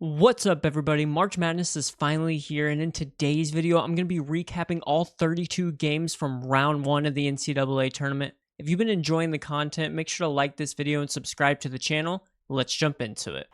What's up, everybody? March Madness is finally here, and in today's video, I'm going to be recapping all 32 games from round 1 of the NCAA tournament. If you've been enjoying the content, make sure to like this video and subscribe to the channel. Let's jump into it.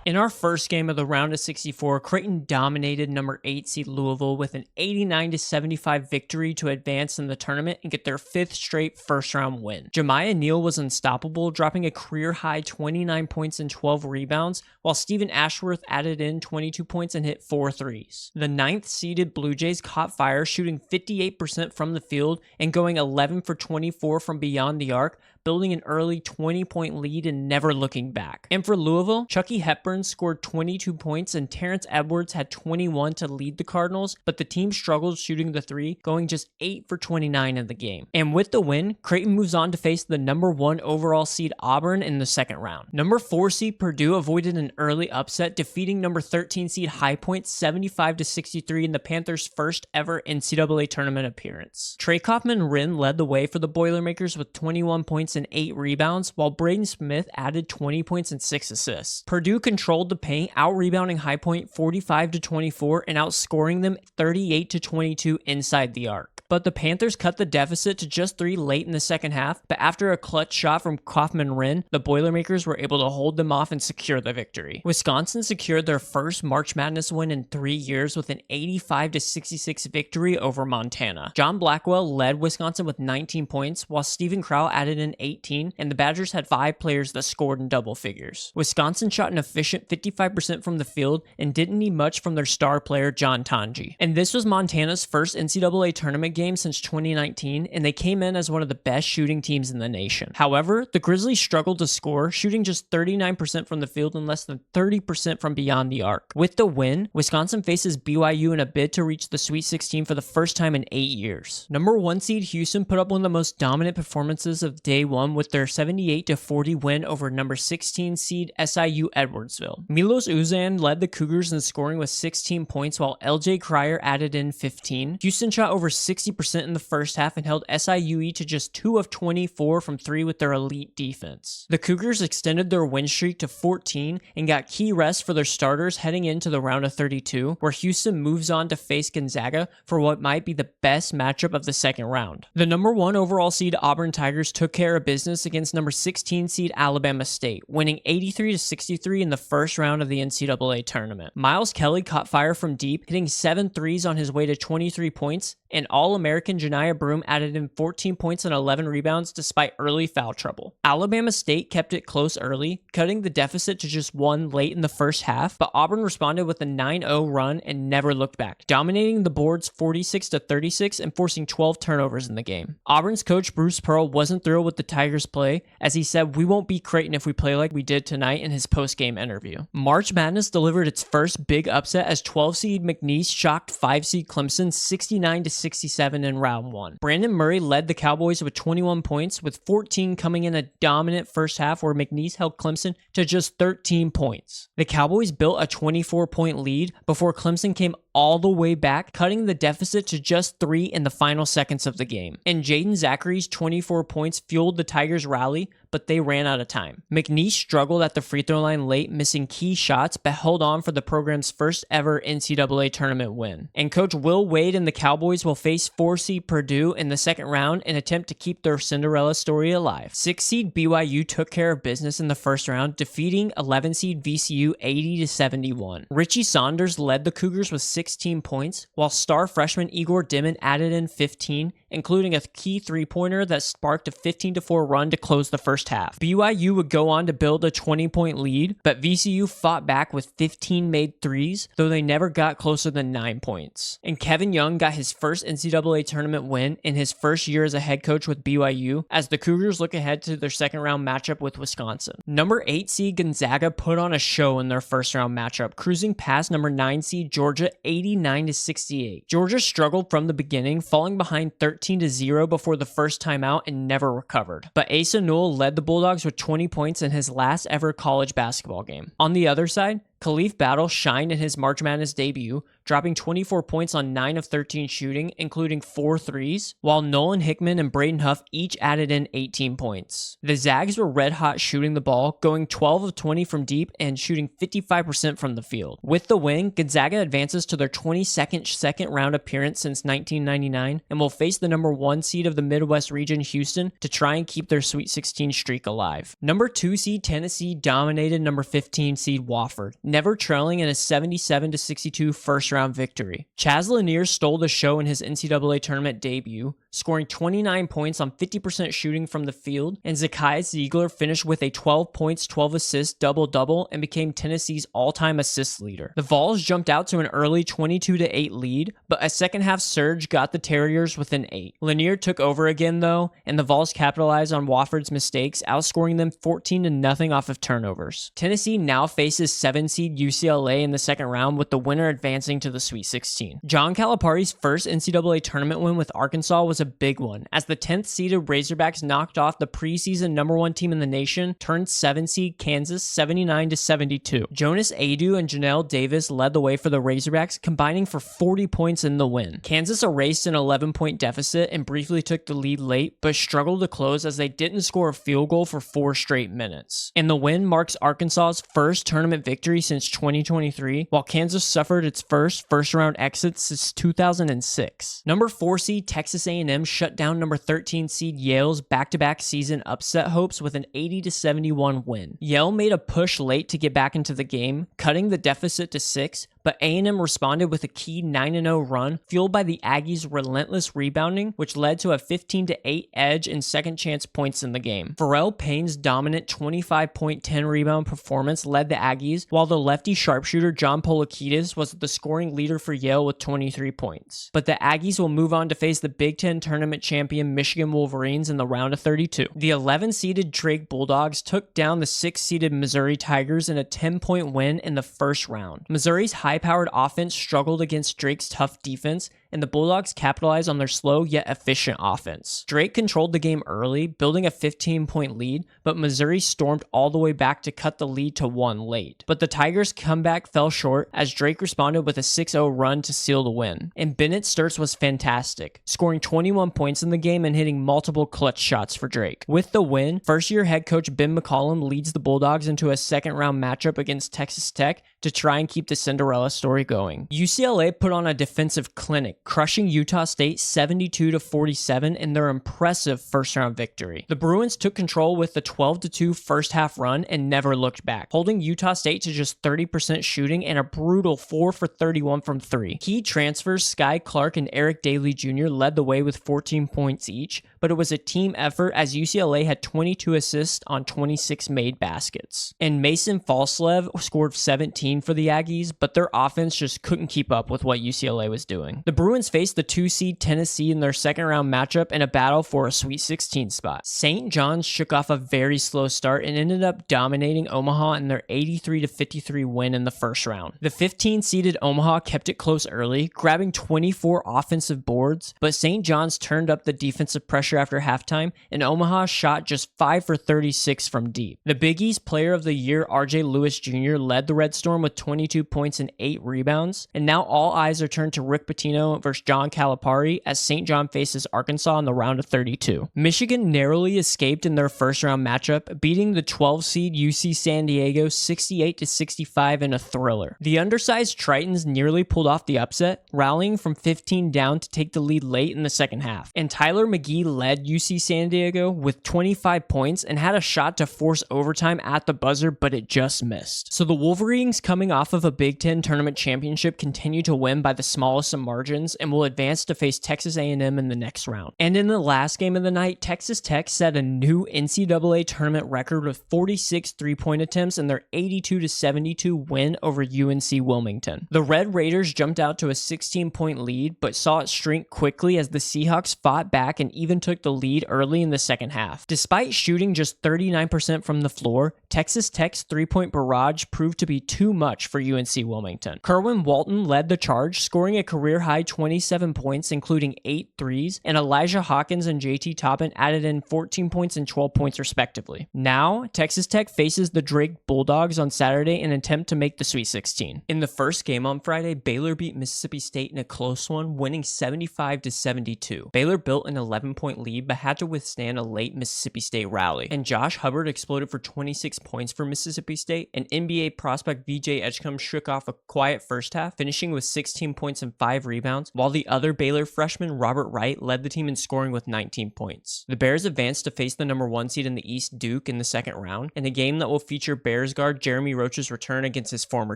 In our first game of the round of 64, Creighton dominated number 8 seed Louisville with an 89-75 victory to advance in the tournament and get their 5th straight first-round win. Jemiah Neal was unstoppable, dropping a career-high 29 points and 12 rebounds, while Stephen Ashworth added in 22 points and hit 4 threes. The 9th-seeded Blue Jays caught fire, shooting 58% from the field and going 11 for 24 from beyond the arc, building an early 20-point lead and never looking back. And for Louisville, Chucky Hepburn scored 22 points and Terrence Edwards had 21 to lead the Cardinals, but the team struggled shooting the three, going just 8 for 29 in the game. And with the win, Creighton moves on to face the number 1 overall seed Auburn in the second round. Number 4 seed Purdue avoided an early upset, defeating number 13 seed High Point 75-63 in the Panthers' first ever NCAA tournament appearance. Trey Kaufman-Wren led the way for the Boilermakers with 21 points and 8 rebounds, while Braden Smith added 20 points and 6 assists. Purdue controlled the paint, out-rebounding High Point 45-24 and outscoring them 38-22 inside the arc. But the Panthers cut the deficit to just 3 late in the second half, but after a clutch shot from Kaufman-Wren, the Boilermakers were able to hold them off and secure the victory. Wisconsin secured their first March Madness win in 3 years with an 85-66 victory over Montana. John Blackwell led Wisconsin with 19 points, while Stephen Crowell added in 18, and the Badgers had 5 players that scored in double figures. Wisconsin shot an efficient 55% from the field and didn't need much from their star player John Tanji. And this was Montana's first NCAA tournament game since 2019, and they came in as one of the best shooting teams in the nation. However, the Grizzlies struggled to score, shooting just 39% from the field and less than 30% from beyond the arc. With the win, Wisconsin faces BYU in a bid to reach the Sweet 16 for the first time in 8 years. Number 1 seed Houston put up one of the most dominant performances of day 1 with their 78-40 win over number 16 seed SIUE Edwardsville. Milos Uzan led the Cougars in scoring with 16 points, while LJ Cryer added in 15. Houston shot over 60% in the first half and held SIUE to just 2 of 24 from 3 with their elite defense. The Cougars extended their win streak to 14 and got key rest for their starters heading into the round of 32, where Houston moves on to face Gonzaga for what might be the best matchup of the second round. The number 1 overall seed Auburn Tigers took care of business against number 16 seed Alabama State, winning 83-63 in the first round of the NCAA tournament. Miles Kelly caught fire from deep, hitting 7 threes on his way to 23 points, and All-American Janiah Broome added in 14 points and 11 rebounds despite early foul trouble. Alabama State kept it close early, cutting the deficit to just 1 late in the first half, but Auburn responded with a 9-0 run and never looked back, dominating the boards 46-36 and forcing 12 turnovers in the game. Auburn's coach Bruce Pearl wasn't thrilled with the Tigers' play, as he said, "We won't beat Creighton if we play like we did tonight," in his post-game interview. March Madness delivered its first big upset as 12 seed McNeese shocked 5 seed Clemson 69-67 in round 1. Brandon Murray led the Cowboys with 21 points, with 14 coming in a dominant first half where McNeese held Clemson to just 13 points. The Cowboys built a 24-point lead before Clemson came all the way back, cutting the deficit to just 3 in the final seconds of the game. And Jaden Zachary's 24 points fueled the Tigers' rally, but they ran out of time. McNeese struggled at the free throw line late, missing key shots, but held on for the program's first ever NCAA tournament win. And Coach Will Wade and the Cowboys will face 4 seed Purdue in the second round in an attempt to keep their Cinderella story alive. 6 seed BYU took care of business in the first round, defeating 11 seed VCU 80-71. Richie Saunders led the Cougars with 16 points, while star freshman Igor Dimon added in 15, including a key three-pointer that sparked a 15-4 run to close the first half. BYU would go on to build a 20-point lead, but VCU fought back with 15 made threes, though they never got closer than 9 points. And Kevin Young got his first NCAA tournament win in his first year as a head coach with BYU, as the Cougars look ahead to their second-round matchup with Wisconsin. Number 8 seed Gonzaga put on a show in their first-round matchup, cruising past number 9 seed Georgia 89-68. Georgia struggled from the beginning, falling behind 13-0 before the first timeout and never recovered. But Asa Newell led the Bulldogs with 20 points in his last ever college basketball game. On the other side, Khalif Battle shined in his March Madness debut, dropping 24 points on 9 of 13 shooting, including 4 threes, while Nolan Hickman and Braden Huff each added in 18 points. The Zags were red hot shooting the ball, going 12 of 20 from deep and shooting 55% from the field. With the win, Gonzaga advances to their 22nd second round appearance since 1999 and will face the number 1 seed of the Midwest region, Houston, to try and keep their Sweet 16 streak alive. Number 2 seed Tennessee dominated number 15 seed Wofford, never trailing in a 77-62 first round victory. Chaz Lanier stole the show in his NCAA tournament debut, scoring 29 points on 50% shooting from the field, and Zakias Ziegler finished with a 12 points, 12 assists double-double and became Tennessee's all-time assist leader. The Vols jumped out to an early 22-8 lead, but a second-half surge got the Terriers within 8. Lanier took over again, though, and the Vols capitalized on Wofford's mistakes, outscoring them 14-0 off of turnovers. Tennessee now faces 7-seed UCLA in the second round, with the winner advancing to the Sweet 16. John Calipari's first NCAA tournament win with Arkansas was a big one, as the 10th seeded Razorbacks knocked off the preseason number 1 team in the nation, turned 7 seed Kansas 79-72. Jonas Adu and Janelle Davis led the way for the Razorbacks, combining for 40 points in the win. Kansas erased an 11-point deficit and briefly took the lead late, but struggled to close as they didn't score a field goal for 4 straight minutes. And the win marks Arkansas's first tournament victory since 2023, while Kansas suffered its first-round exit since 2006. Number 4 seed Texas A&M shut down number 13 seed Yale's back-to-back season upset hopes with an 80-71 win. Yale made a push late to get back into the game, cutting the deficit to 6, but A&M responded with a key 9-0 run, fueled by the Aggies' relentless rebounding, which led to a 15-8 edge in second chance points in the game. Pharrell Payne's dominant 25-point 10-rebound performance led the Aggies, while the lefty sharpshooter John Polikides was the scoring leader for Yale with 23 points. But the Aggies will move on to face the Big Ten tournament champion Michigan Wolverines in the round of 32. The 11-seeded Drake Bulldogs took down the 6-seeded Missouri Tigers in a 10-point win in the first round. Missouri's high-powered offense struggled against Drake's tough defense, and the Bulldogs capitalized on their slow yet efficient offense. Drake controlled the game early, building a 15-point lead, but Missouri stormed all the way back to cut the lead to 1 late. But the Tigers' comeback fell short as Drake responded with a 6-0 run to seal the win. And Bennett Sturts was fantastic, scoring 21 points in the game and hitting multiple clutch shots for Drake. With the win, first-year head coach Ben McCollum leads the Bulldogs into a second-round matchup against Texas Tech to try and keep the Cinderella story going. UCLA put on a defensive clinic, crushing Utah State 72-47 in their impressive first-round victory. The Bruins took control with the 12-2 first-half run and never looked back, holding Utah State to just 30% shooting and a brutal 4 for 31 from 3. Key transfers Sky Clark and Eric Daly Jr. led the way with 14 points each, but it was a team effort as UCLA had 22 assists on 26 made baskets. And Mason Falslev scored 17 for the Aggies, but their offense just couldn't keep up with what UCLA was doing. The Bruins faced the 2-seed Tennessee in their second-round matchup in a battle for a Sweet 16 spot. St. John's shook off a very slow start and ended up dominating Omaha in their 83-53 win in the first round. The 15-seeded Omaha kept it close early, grabbing 24 offensive boards, but St. John's turned up the defensive pressure after halftime, and Omaha shot just 5 for 36 from deep. The Big East Player of the Year RJ Lewis Jr. led the Red Storm with 22 points and 8 rebounds, and now all eyes are turned to Rick Pitino versus John Calipari as St. John faces Arkansas in the round of 32. Michigan narrowly escaped in their first-round matchup, beating the 12-seed UC San Diego 68-65 in a thriller. The undersized Tritons nearly pulled off the upset, rallying from 15 down to take the lead late in the second half, and Tyler McGee led UC San Diego with 25 points and had a shot to force overtime at the buzzer, but it just missed. So the Wolverines, coming off of a Big Ten tournament championship, continue to win by the smallest of margins and will advance to face Texas A&M in the next round. And in the last game of the night, Texas Tech set a new NCAA tournament record with 46 three-point attempts in their 82-72 win over UNC Wilmington. The Red Raiders jumped out to a 16-point lead, but saw it shrink quickly as the Seahawks fought back and even took took the lead early in the second half. Despite shooting just 39% from the floor, Texas Tech's three-point barrage proved to be too much for UNC Wilmington. Kerwin Walton led the charge, scoring a career-high 27 points, including 8 threes, and Elijah Hawkins and JT Toppin added in 14 points and 12 points respectively. Now, Texas Tech faces the Drake Bulldogs on Saturday in an attempt to make the Sweet 16. In the first game on Friday, Baylor beat Mississippi State in a close one, winning 75-72. Baylor built an 11-point lead but had to withstand a late Mississippi State rally, and Josh Hubbard exploded for 26 points for Mississippi State, and NBA prospect VJ Edgecombe shook off a quiet first half, finishing with 16 points and 5 rebounds, while the other Baylor freshman Robert Wright led the team in scoring with 19 points. The Bears advanced to face the number 1 seed in the East, Duke, in the second round, in a game that will feature Bears guard Jeremy Roach's return against his former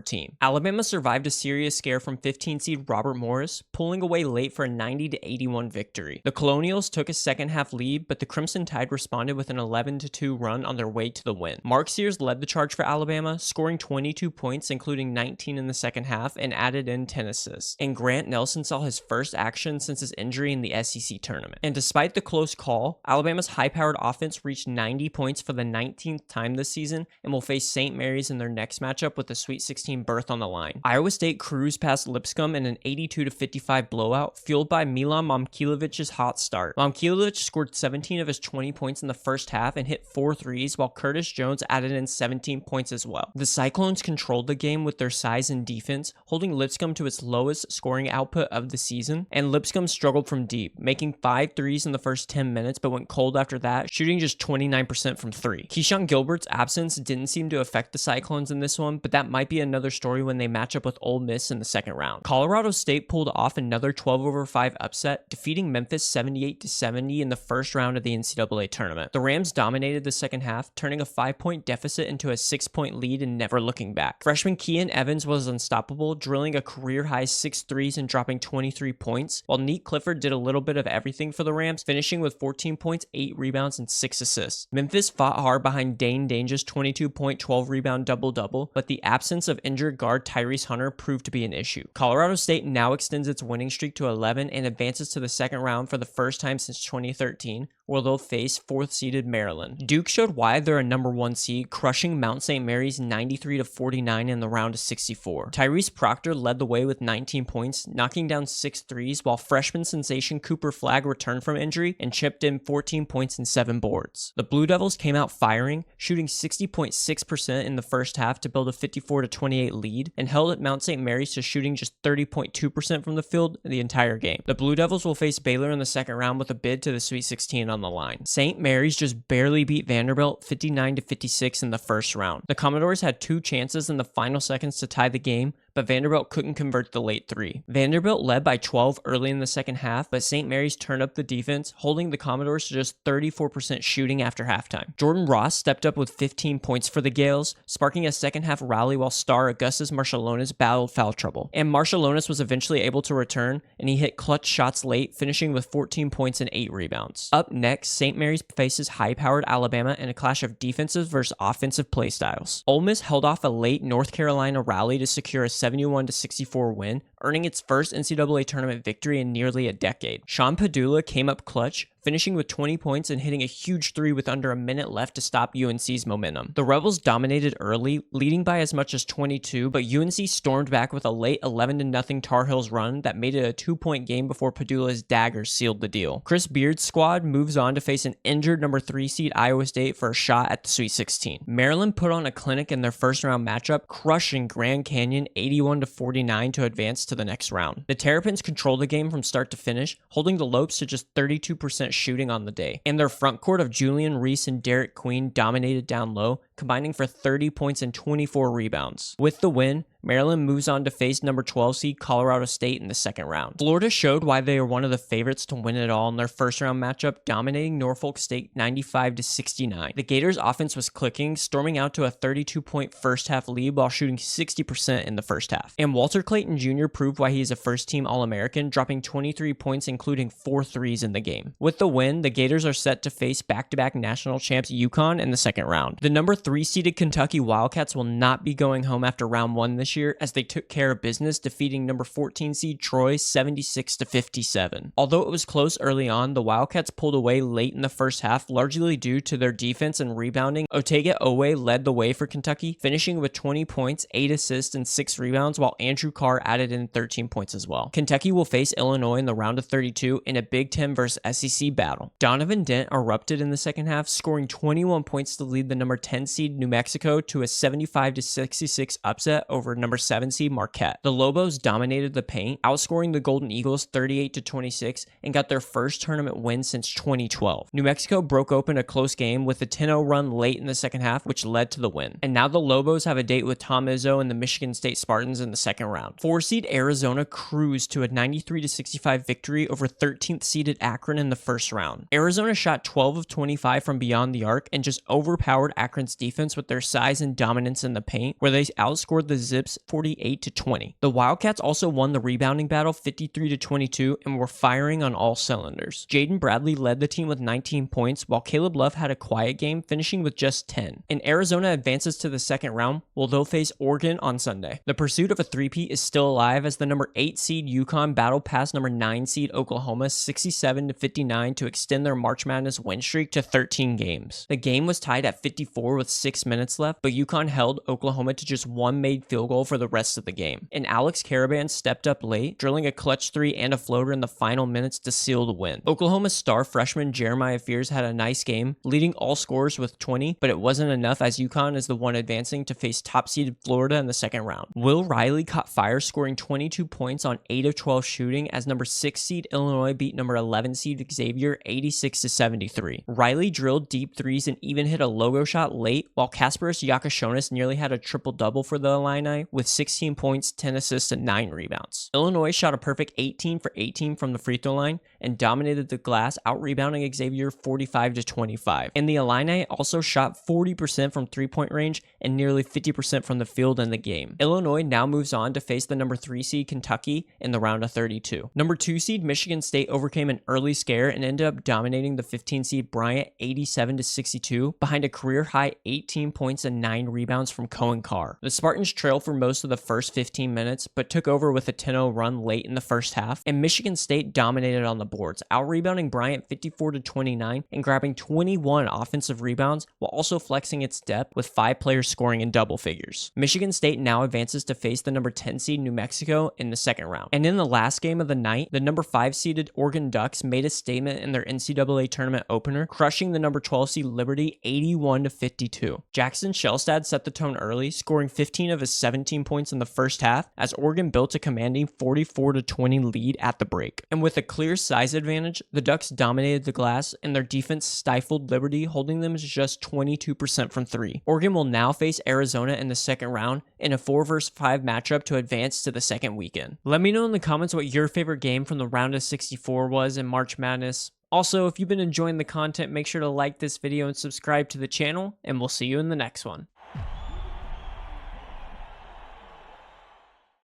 team. Alabama survived a serious scare from 15 seed Robert Morris, pulling away late for a 90-81 victory. The Colonials took a second half lead, but the Crimson Tide responded with an 11-2 run on their way to the win. Mark Sears led the charge for Alabama, scoring 22 points, including 19 in the second half, and added in 10 assists. And Grant Nelson saw his first action since his injury in the SEC tournament. And despite the close call, Alabama's high-powered offense reached 90 points for the 19th time this season and will face St. Mary's in their next matchup with the Sweet 16 berth on the line. Iowa State cruised past Lipscomb in an 82-55 blowout, fueled by Milan Momkilovic's hot start. Momkilovic scored 17 of his 20 points in the first half and hit 4 threes, while Curtis Jones added in 17 points as well. The Cyclones controlled the game with their size and defense, holding Lipscomb to its lowest scoring output of the season, and Lipscomb struggled from deep, making 5 threes in the first 10 minutes but went cold after that, shooting just 29% from 3. Keyshawn Gilbert's absence didn't seem to affect the Cyclones in this one, but that might be another story when they match up with Ole Miss in the second round. Colorado State pulled off another 12-over-5 upset, defeating Memphis 78-70 in the first round of the NCAA tournament. The Rams dominated the second half, turning a 5-point deficit into a 6-point lead and never looking back. Freshman Kean Evans was unstoppable, drilling a career-high 6 threes and dropping 23 points, while Neat Clifford did a little bit of everything for the Rams, finishing with 14 points, 8 rebounds, and 6 assists. Memphis fought hard behind Dane Dange's 22-point, 12-rebound double-double, but the absence of injured guard Tyrese Hunter proved to be an issue. Colorado State now extends its winning streak to 11 and advances to the second round for the first time since 2013, where they'll face 4th-seeded Maryland. Duke showed why they're a number 1 seed, crushing Mount St. Mary's 93-49 in the round of 64. Tyrese Proctor led the way with 19 points, knocking down 6 threes, while freshman sensation Cooper Flagg returned from injury and chipped in 14 points and 7 boards. The Blue Devils came out firing, shooting 60.6% in the first half to build a 54-28 lead, and held at Mount St. Mary's to shooting just 30.2% from the field the entire game. The Blue Devils will face Baylor in the second round with a bid to the Sweet 16 on the line. St. Mary's just barely beat Vanderbilt 59-56 in the first round. The Commodores had 2 chances in the final seconds to tie the game, but Vanderbilt couldn't convert the late 3. Vanderbilt led by 12 early in the second half, but St. Mary's turned up the defense, holding the Commodores to just 34% shooting after halftime. Jordan Ross stepped up with 15 points for the Gales, sparking a second half rally while star Augustus Marshallonis battled foul trouble. And Marshallonis was eventually able to return, and he hit clutch shots late, finishing with 14 points and 8 rebounds. Up next, St. Mary's faces high-powered Alabama in a clash of defensive versus offensive play styles. Ole Miss held off a late North Carolina rally to secure a 71-64 win, earning its first NCAA tournament victory in nearly a decade. Sean Padula came up clutch, finishing with 20 points and hitting a huge 3 with under a minute left to stop UNC's momentum. The Rebels dominated early, leading by as much as 22, but UNC stormed back with a late 11-0 Tar Heels run that made it a 2-point game before Padula's daggers sealed the deal. Chris Beard's squad moves on to face an injured number 3 seed Iowa State for a shot at the Sweet 16. Maryland put on a clinic in their first round matchup, crushing Grand Canyon 81-49 to advance to the next round. The Terrapins controlled the game from start to finish, holding the Lopes to just 32% shooting on the day. And their front court of Julian Reese and Derek Queen dominated down low, combining for 30 points and 24 rebounds. With the win, Maryland moves on to face number 12 seed Colorado State in the second round. Florida showed why they are one of the favorites to win it all in their first round matchup, dominating Norfolk State 95-69. The Gators' offense was clicking, storming out to a 32-point first half lead while shooting 60% in the first half. And Walter Clayton Jr. proved why he is a first-team All-American, dropping 23 points, including 4 threes in the game. With the win, the Gators are set to face back-to-back national champs UConn in the second round. The number 3-seeded Kentucky Wildcats will not be going home after round 1 this year, as they took care of business, defeating number 14 seed Troy 76-57. Although it was close early on, the Wildcats pulled away late in the first half, largely due to their defense and rebounding. Otega Owe led the way for Kentucky, finishing with 20 points, 8 assists, and 6 rebounds, while Andrew Carr added in 13 points as well. Kentucky will face Illinois in the round of 32 in a Big Ten versus SEC battle. Donovan Dent erupted in the second half, scoring 21 points to lead the number 10 seed New Mexico to a 75-66 upset over number 7 seed Marquette. The Lobos dominated the paint, outscoring the Golden Eagles 38-26 and got their first tournament win since 2012. New Mexico broke open a close game with a 10-0 run late in the second half, which led to the win. And now the Lobos have a date with Tom Izzo and the Michigan State Spartans in the second round. 4-seed Arizona cruised to a 93-65 victory over 13th seeded Akron in the first round. Arizona shot 12 of 25 from beyond the arc and just overpowered Akron's defense with their size and dominance in the paint, where they outscored the Zips 48-20. The Wildcats also won the rebounding battle 53-22 and were firing on all cylinders. Jaden Bradley led the team with 19 points, while Caleb Love had a quiet game, finishing with just 10. And Arizona advances to the second round, where they'll face Oregon on Sunday. The pursuit of a three-peat is still alive as the number 8 seed UConn battled past number 9 seed Oklahoma 67-59 to extend their March Madness win streak to 13 games. The game was tied at 54 with 6 minutes left, but UConn held Oklahoma to just one made field goal for the rest of the game. And Alex Caravan stepped up late, drilling a clutch 3 and a floater in the final minutes to seal the win. Oklahoma's star freshman Jeremiah Fears had a nice game, leading all scorers with 20, but it wasn't enough as UConn is the one advancing to face top-seeded Florida in the second round. Will Riley caught fire, scoring 22 points on 8 of 12 shooting as number 6 seed Illinois beat number 11 seed Xavier 86-73. Riley drilled deep threes and even hit a logo shot late, while Kasparas Yakashonis nearly had a triple-double for the Illini with 16 points, 10 assists, and 9 rebounds. Illinois shot a perfect 18 for 18 from the free throw line and dominated the glass, out-rebounding Xavier 45-25. And the Illini also shot 40% from three-point range and nearly 50% from the field in the game. Illinois now moves on to face the number 3 seed Kentucky in the round of 32. Number 2 seed Michigan State overcame an early scare and ended up dominating the 15 seed Bryant 87-62 behind a career-high 18 points and 9 rebounds from Cohen Carr. The Spartans trailed for most of the first 15 minutes, but took over with a 10-0 run late in the first half, and Michigan State dominated on the boards, out-rebounding Bryant 54-29 and grabbing 21 offensive rebounds while also flexing its depth with 5 players scoring in double figures. Michigan State now advances to face the number 10 seed New Mexico in the second round. And in the last game of the night, the number 5 seeded Oregon Ducks made a statement in their NCAA tournament opener, crushing the number 12 seed Liberty 81-52. Jackson Shellstad set the tone early, scoring 15 of his 17 points in the first half as Oregon built a commanding 44-20 lead at the break. And with a clear size advantage, the Ducks dominated the glass and their defense stifled Liberty, holding them to just 22% from 3. Oregon will now face Arizona in the second round in a 4 vs 5 matchup to advance to the second weekend. Let me know in the comments what your favorite game from the round of 64 was in March Madness. Also, if you've been enjoying the content, make sure to like this video and subscribe to the channel, and we'll see you in the next one.